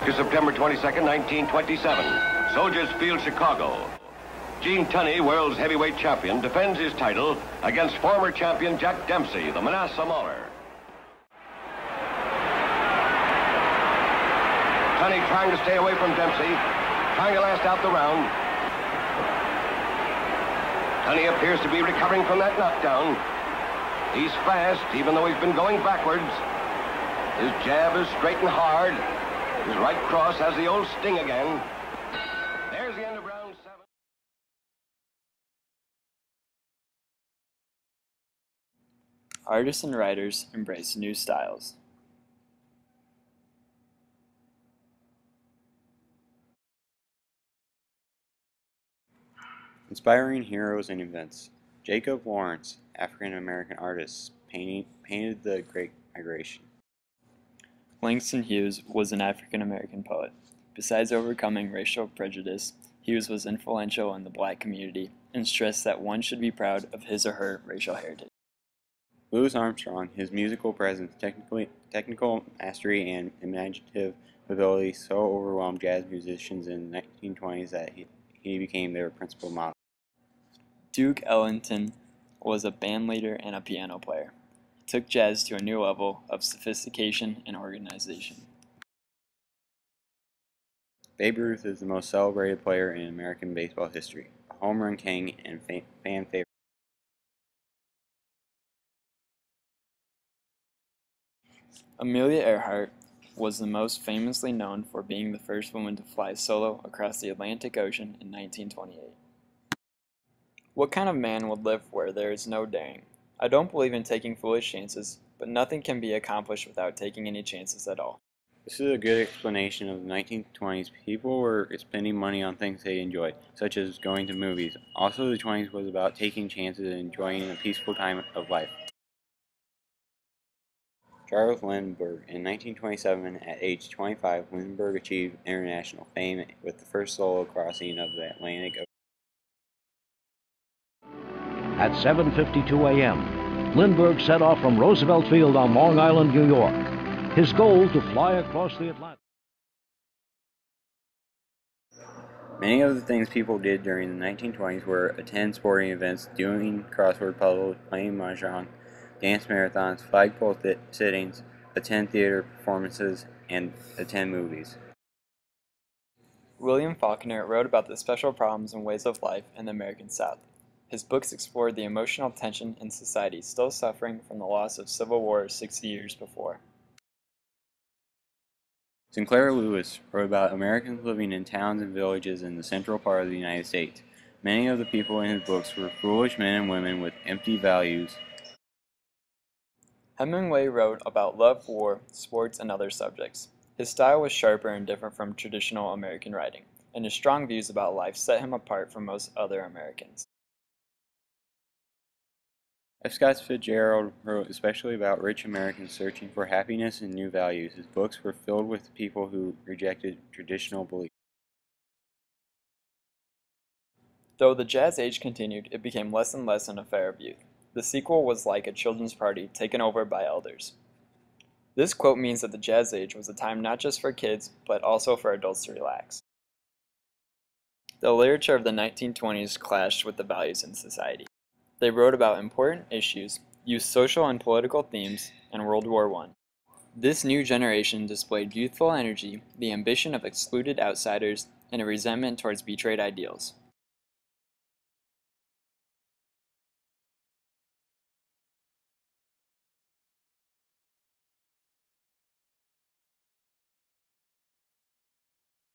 to September 22nd, 1927. Soldiers Field, Chicago. Gene Tunney, world's heavyweight champion, defends his title against former champion Jack Dempsey, the Manasseh Mauler. Tunney trying to stay away from Dempsey, trying to last out the round. Tunney appears to be recovering from that knockdown. He's fast, even though he's been going backwards. His jab is straight and hard. His right cross has the old sting again. There's the end of round 7. Artists and writers embrace new styles. Inspiring heroes and events. Jacob Lawrence, African-American artist, painted the Great Migration. Langston Hughes was an African-American poet. Besides overcoming racial prejudice, Hughes was influential in the black community and stressed that one should be proud of his or her racial heritage. Louis Armstrong, his musical presence, technical mastery, and imaginative ability so overwhelmed jazz musicians in the 1920s that he became their principal model. Duke Ellington was a band leader and a piano player. He took jazz to a new level of sophistication and organization. Babe Ruth is the most celebrated player in American baseball history, a home run king and fan favorite. Amelia Earhart was the most famously known for being the first woman to fly solo across the Atlantic Ocean in 1928. What kind of man would live where there is no daring? I don't believe in taking foolish chances, but nothing can be accomplished without taking any chances at all. This is a good explanation of the 1920s. People were spending money on things they enjoyed, such as going to movies. Also, the 20s was about taking chances and enjoying a peaceful time of life. Charles Lindbergh. In 1927, at age 25, Lindbergh achieved international fame with the first solo crossing of the Atlantic Ocean. At 7:52 a.m., Lindbergh set off from Roosevelt Field on Long Island, New York. His goal to fly across the Atlantic. Many of the things people did during the 1920s were attend sporting events, doing crossword puzzles, playing mahjong, dance marathons, flagpole sittings, attend theater performances, and attend movies. William Faulkner wrote about the special problems and ways of life in the American South. His books explored the emotional tension in society still suffering from the loss of Civil War 60 years before. Sinclair Lewis wrote about Americans living in towns and villages in the central part of the United States. Many of the people in his books were foolish men and women with empty values. Hemingway wrote about love, war, sports, and other subjects. His style was sharper and different from traditional American writing, and his strong views about life set him apart from most other Americans. F. Scott Fitzgerald wrote especially about rich Americans searching for happiness and new values. His books were filled with people who rejected traditional beliefs. Though the jazz age continued, it became less and less an affair of youth. The sequel was like a children's party taken over by elders. This quote means that the jazz age was a time not just for kids, but also for adults to relax. The literature of the 1920s clashed with the values in society. They wrote about important issues, used social and political themes, and World War I. This new generation displayed youthful energy, the ambition of excluded outsiders, and a resentment towards betrayed ideals.